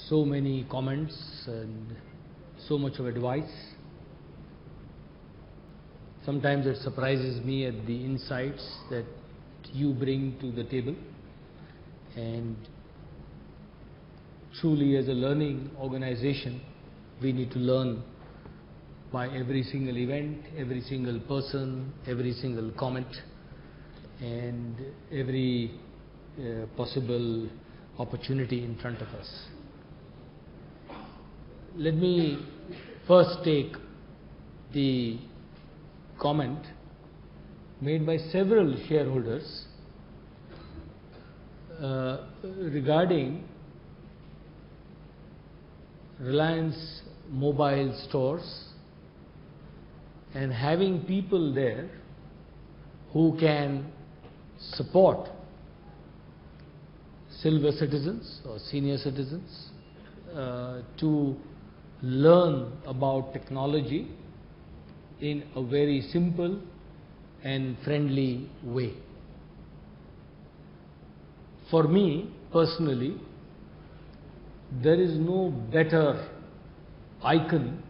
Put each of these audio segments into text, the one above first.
so many comments and so much of advice. Sometimes it surprises me at the insights that you bring to the table, and truly as a learning organization we need to learn by every single event, every single person, every single comment and every possible opportunity in front of us. Let me first take the comment made by several shareholders regarding Reliance mobile stores and having people there who can support silver citizens or senior citizens to learn about technology in a very simple and friendly way. For me personally, there is no better icon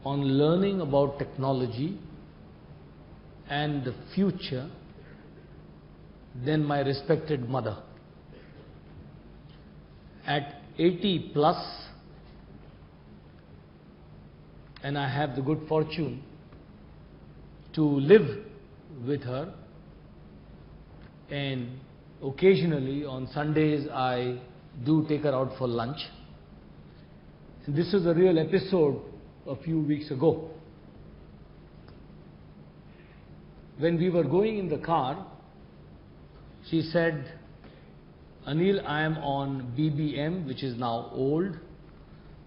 on learning about technology and the future than my respected mother. At 80 plus, and I have the good fortune to live with her, and occasionally on Sundays I do take her out for lunch. And this is a real episode a few weeks ago. When we were going in the car, she said, "Anil, I am on BBM, which is now old.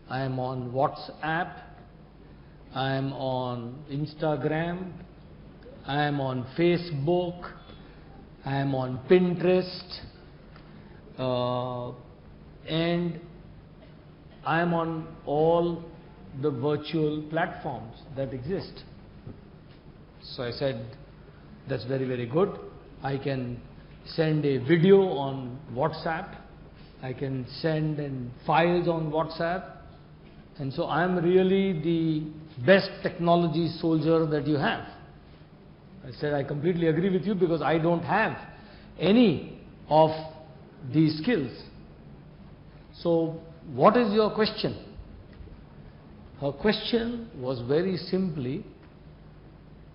I am on WhatsApp. I am on Instagram. I am on Facebook. I am on Pinterest. And I am on all the virtual platforms that exist." So I said, "That's very, very good. I can send a video on WhatsApp. I can send in files on WhatsApp. And so I am really the best technology soldier that you have." I said, "I completely agree with you because I don't have any of these skills. So what is your question?" Her question was very simply,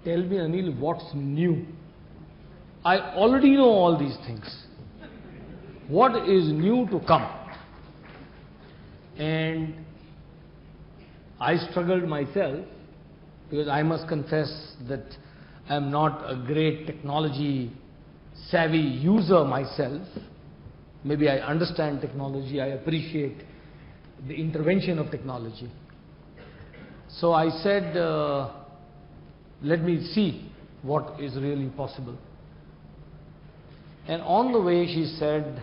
"Tell me, Anil, what's new? I already know all these things. What is new to come?" And I struggled myself because I must confess that I am not a great technology savvy user myself. Maybe I understand technology, I appreciate the intervention of technology. So I said, let me see what is really possible. And on the way she said,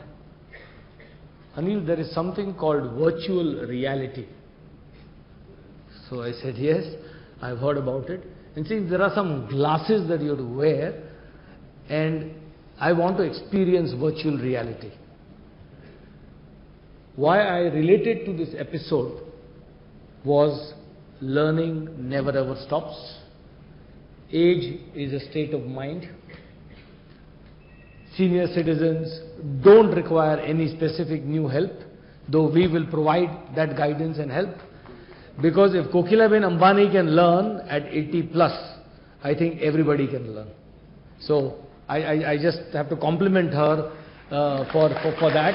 "Anil, there is something called virtual reality." So I said, "Yes, I've heard about it. And see, there are some glasses that you have to wear, and I want to experience virtual reality." Why I related to this episode was learning never ever stops. Age is a state of mind. Senior citizens don't require any specific new help, though we will provide that guidance and help. Because if Kokilaben Ambani can learn at 80 plus, I think everybody can learn. So I just have to compliment her for that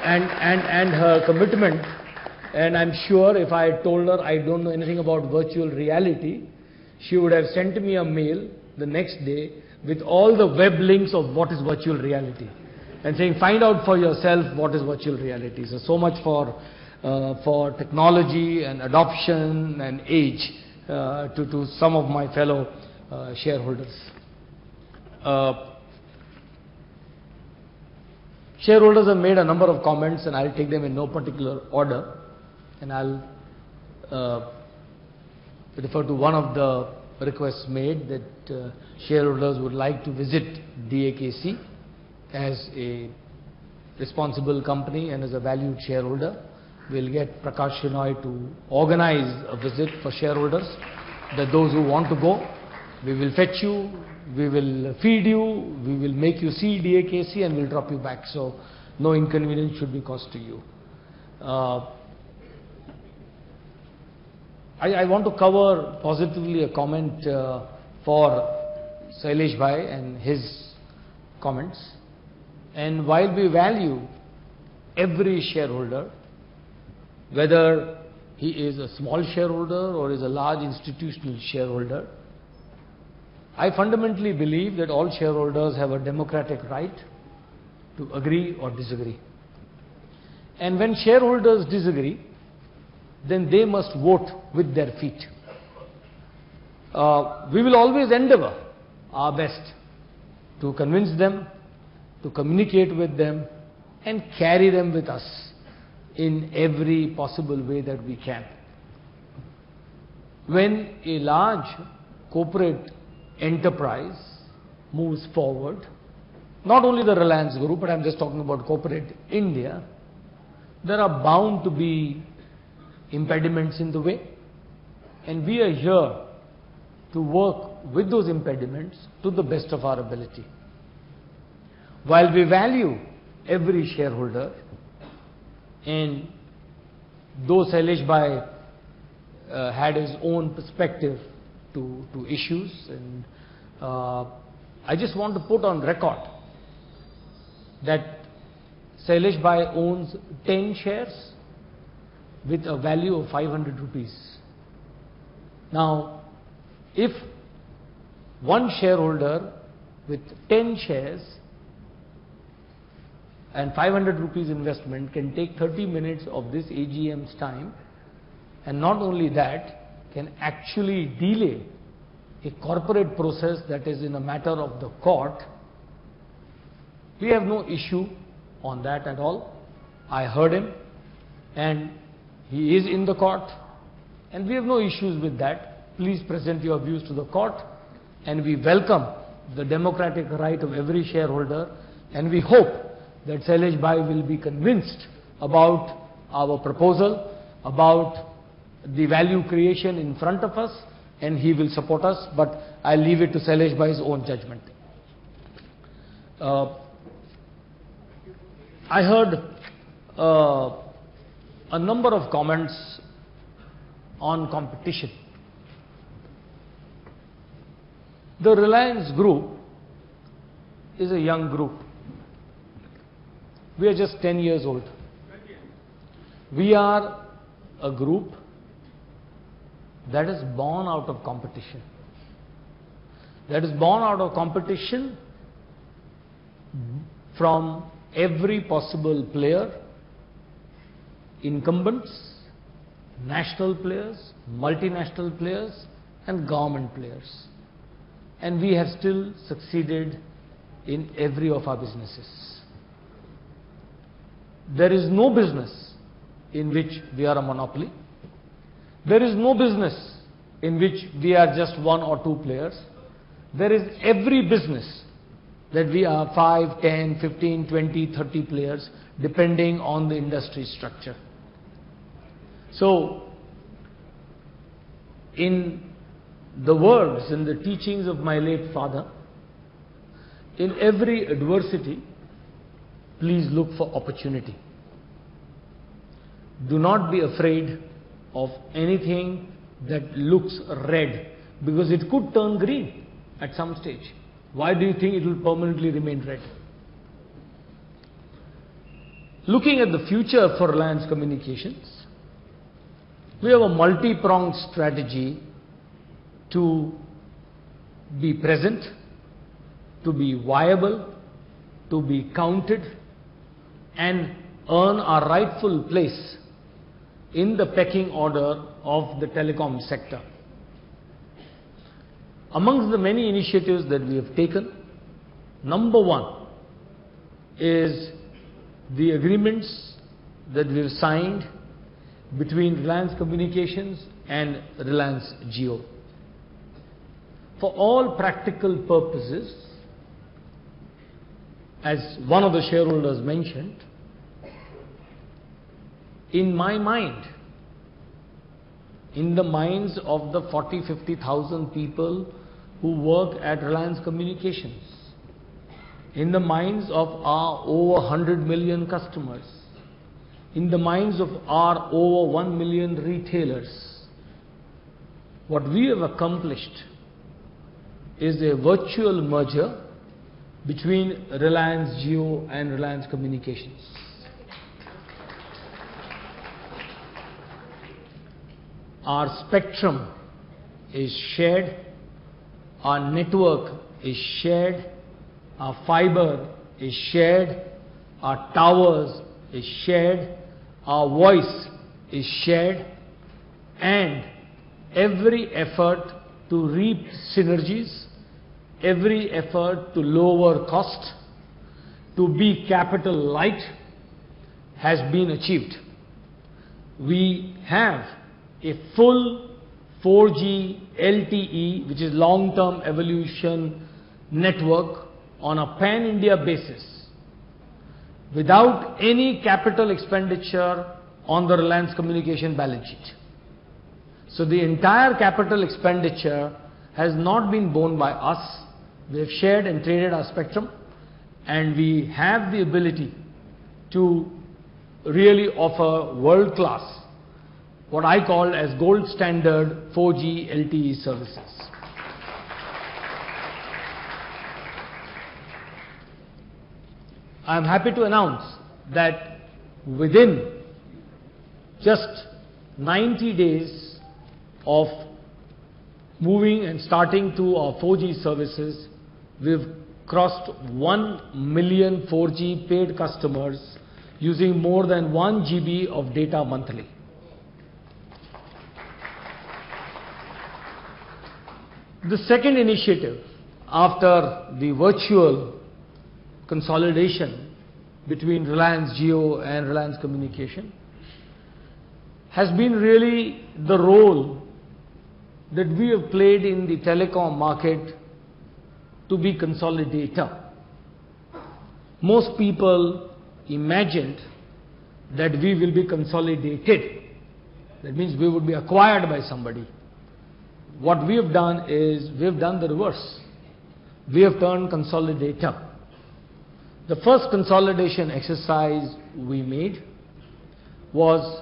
and her commitment. And I'm sure if I had told her I don't know anything about virtual reality, she would have sent me a mail the next day with all the web links of what is virtual reality and saying, "Find out for yourself what is virtual reality." So much for technology and adoption and age to some of my fellow shareholders. Shareholders have made a number of comments, and I'll take them in no particular order, and I'll refer to one of the requests made that shareholders would like to visit DAKC as a responsible company and as a valued shareholder. We'll get Prakash Shenoy to organize a visit for shareholders, that those who want to go, we will fetch you, we will feed you, we will make you see DAKC and we'll drop you back. So no inconvenience should be caused to you. I want to cover positively a comment for Shailesh Bhai and his comments. And while we value every shareholder, whether he is a small shareholder or is a large institutional shareholder, I fundamentally believe that all shareholders have a democratic right to agree or disagree. And when shareholders disagree, then they must vote with their feet. We will always endeavor our best to convince them, to communicate with them, and carry them with us in every possible way that we can. When a large corporate enterprise moves forward, not only the Reliance Group, but I'm just talking about corporate India, there are bound to be impediments in the way, and we are here to work with those impediments to the best of our ability. While we value every shareholder, and though Shailesh Bhai had his own perspective to issues, and I just want to put on record that Shailesh Bhai owns 10 shares with a value of 500 rupees. Now, if one shareholder with 10 shares and 500 rupees investment can take 30 minutes of this AGM's time, and not only that, can actually delay a corporate process that is in a matter of the court, we have no issue on that at all. I heard him, and he is in the court, and we have no issues with that. Please present your views to the court, and we welcome the democratic right of every shareholder, and we hope that Shailesh Bhai will be convinced about our proposal, about the value creation in front of us, and he will support us, but I'll leave it to Shailesh Bhai's own judgment. I heard a number of comments on competition. The Reliance Group is a young group. We are just 10 years old. We are a group that is born out of competition. That is born out of competition from every possible player, incumbents, national players, multinational players, and government players. And we have still succeeded in every of our businesses. There is no business in which we are a monopoly. There is no business in which we are just one or two players. There is every business that we are 5, 10, 15, 20, 30 players, depending on the industry structure. So, in the words and the teachings of my late father, in every adversity, please look for opportunity. Do not be afraid of anything that looks red, because it could turn green at some stage. Why do you think it will permanently remain red? Looking at the future for Reliance Communications, we have a multi-pronged strategy to be present, to be viable, to be counted, and earn our rightful place in the pecking order of the telecom sector. Amongst the many initiatives that we have taken, number one is the agreements that we have signed between Reliance Communications and Reliance Jio. For all practical purposes, as one of the shareholders mentioned, in my mind, in the minds of the 40,000-50,000 people who work at Reliance Communications, in the minds of our over 100 million customers, in the minds of our over 1 million retailers, what we have accomplished is a virtual merger between Reliance Jio and Reliance Communications. Our spectrum is shared, our network is shared, our fiber is shared, our towers is shared, our voice is shared, and every effort to reap synergies, every effort to lower cost, to be capital light has been achieved. We have a full 4G LTE, which is long-term evolution network, on a pan-India basis, without any capital expenditure on the Reliance Communication balance sheet. So the entire capital expenditure has not been borne by us. We have shared and traded our spectrum, and we have the ability to really offer world-class, what I call as gold standard 4G LTE services. I am happy to announce that within just 90 days of moving and starting to our 4G services, we've crossed 1 million 4G paid customers using more than 1 GB of data monthly. The second initiative after the virtual consolidation between Reliance Jio and Reliance Communication has been really the role that we have played in the telecom market to be consolidator. Most people imagined that we will be consolidated. That means we would be acquired by somebody. What we have done is, we have done the reverse. We have turned consolidator. The first consolidation exercise we made was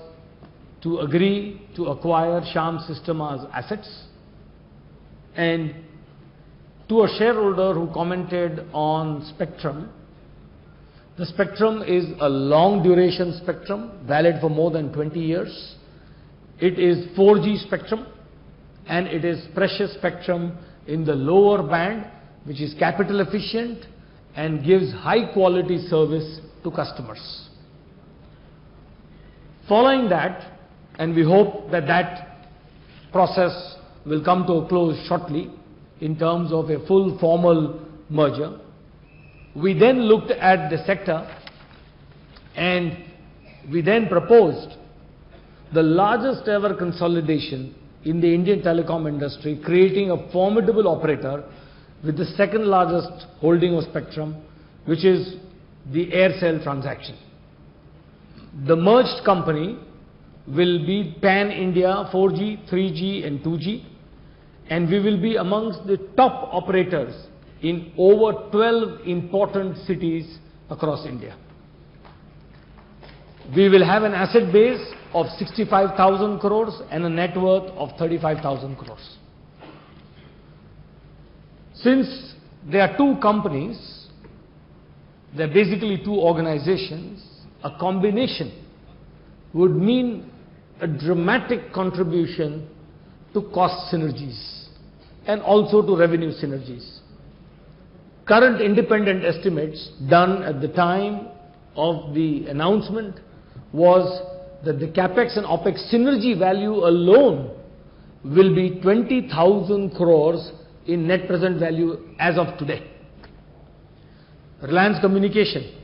to agree to acquire Sham Systema's assets, and to a shareholder who commented on spectrum, the spectrum is a long duration spectrum, valid for more than 20 years. It is 4G spectrum, and it is precious spectrum in the lower band, which is capital efficient and gives high quality service to customers. Following that, and we hope that that process will come to a close shortly in terms of a full formal merger, we then looked at the sector and we then proposed the largest ever consolidation in the Indian telecom industry, creating a formidable operator with the second largest holding of spectrum, which is the Aircel transaction. The merged company will be pan-India 4G, 3G and 2G, and we will be amongst the top operators in over 12 important cities across India. We will have an asset base of 65,000 crores and a net worth of 35,000 crores. Since there are two companies, they are basically two organizations, a combination would mean a dramatic contribution to cost synergies and also to revenue synergies. Current independent estimates done at the time of the announcement was that the capex and opex synergy value alone will be 20,000 crores in net present value as of today. Reliance Communication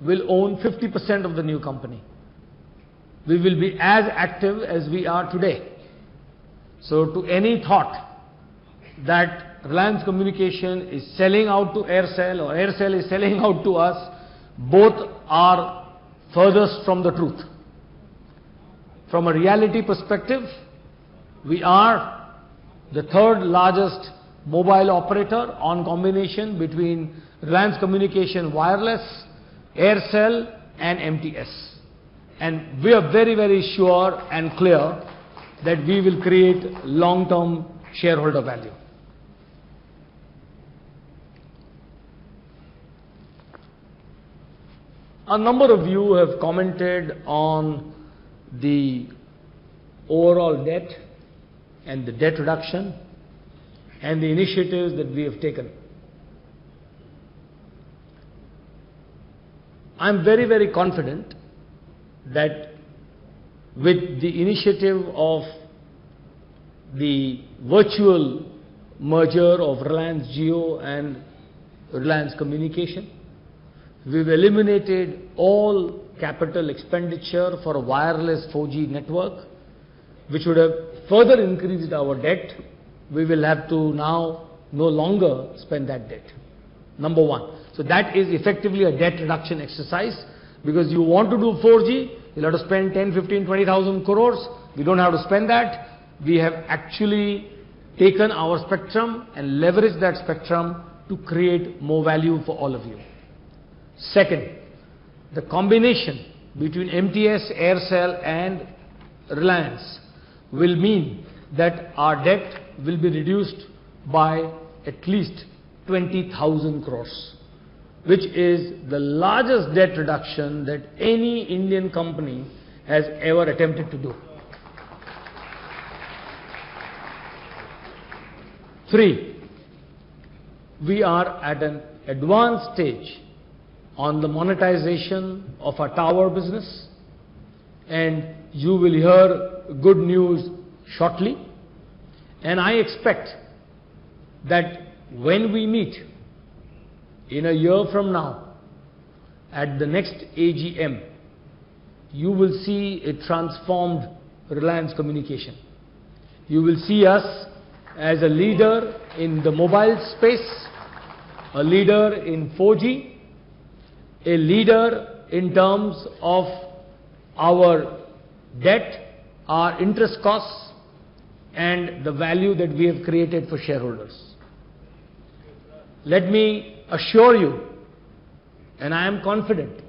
will own 50% of the new company. We will be as active as we are today. So to any thought that Reliance Communication is selling out to Aircel or Aircel is selling out to us, both are furthest from the truth. From a reality perspective, we are the third largest mobile operator on combination between Reliance Communication Wireless, Aircel and MTS. And we are very, very sure and clear that we will create long-term shareholder value. A number of you have commented on the overall debt and the debt reduction and the initiatives that we have taken. I'm very, very confident that with the initiative of the virtual merger of Reliance Jio and Reliance Communication, we've eliminated all capital expenditure for a wireless 4G network, which would have further increased our debt. We will have to now no longer spend that debt. Number one. So that is effectively a debt reduction exercise, because you want to do 4G, you'll have to spend 10, 15, 20,000 crores. We don't have to spend that. We have actually taken our spectrum and leveraged that spectrum to create more value for all of you. Second, the combination between MTS, Aircel and Reliance will mean that our debt will be reduced by at least 20,000 crores, which is the largest debt reduction that any Indian company has ever attempted to do. 3, we are at an advanced stage on the monetization of our tower business, and you will hear good news shortly. And I expect that when we meet in a year from now at the next AGM, you will see a transformed Reliance Communication. You will see us as a leader in the mobile space, a leader in 4G, a leader in terms of our debt, our interest costs, and the value that we have created for shareholders. Let me assure you, and I am confident,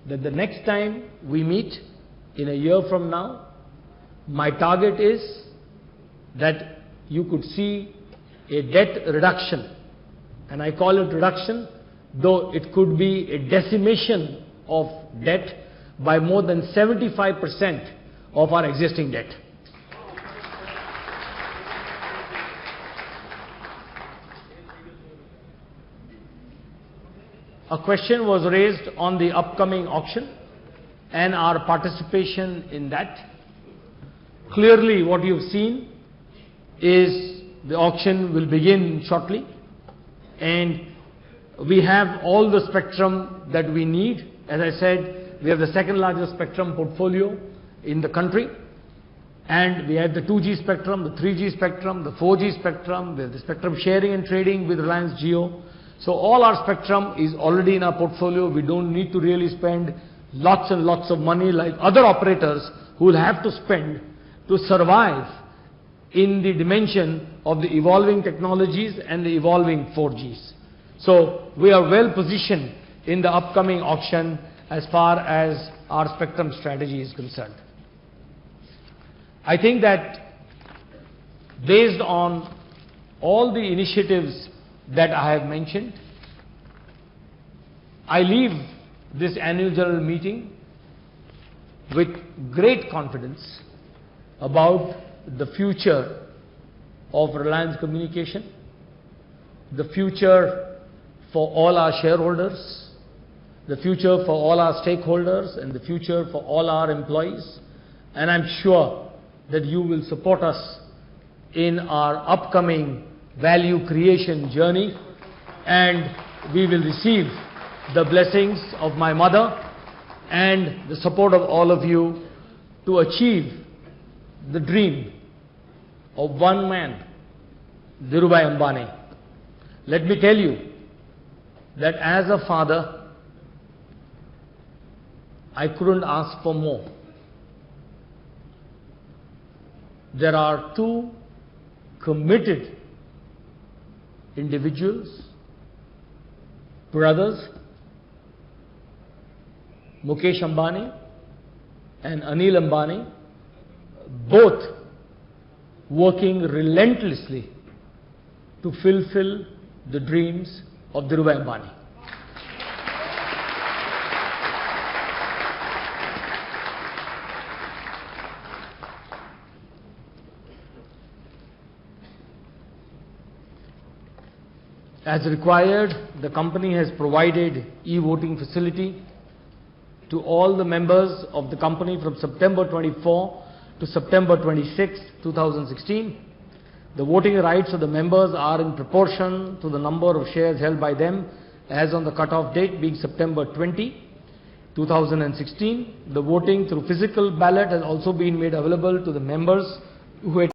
that the next time we meet in a year from now, my target is that you could see a debt reduction, and I call it reduction, though it could be a decimation of debt by more than 75% of our existing debt. A question was raised on the upcoming auction and our participation in that. Clearly, what you've seen is the auction will begin shortly, and we have all the spectrum that we need. As I said, we have the second largest spectrum portfolio in the country, and we have the 2G spectrum, the 3G spectrum, the 4G spectrum, we have the spectrum sharing and trading with Reliance Jio. So all our spectrum is already in our portfolio. We don't need to really spend lots and lots of money like other operators who will have to spend to survive in the dimension of the evolving technologies and the evolving 4Gs. So we are well positioned in the upcoming auction as far as our spectrum strategy is concerned. I think that based on all the initiatives that I have mentioned, I leave this annual general meeting with great confidence about the future of Reliance Communication, the future for all our shareholders, the future for all our stakeholders, and the future for all our employees. And I'm sure that you will support us in our upcoming value creation journey, and we will receive the blessings of my mother and the support of all of you to achieve the dream of one man Dhirubhai Ambani. Let me tell you that as a father, I couldn't ask for more. There are two committed individuals, brothers, Mukesh Ambani and Anil Ambani, both working relentlessly to fulfill the dreams of Dhirubhai Ambani. As required, the company has provided e-voting facility to all the members of the company from September 24 to September 26, 2016. The voting rights of the members are in proportion to the number of shares held by them as on the cut-off date being September 20, 2016. The voting through physical ballot has also been made available to the members who had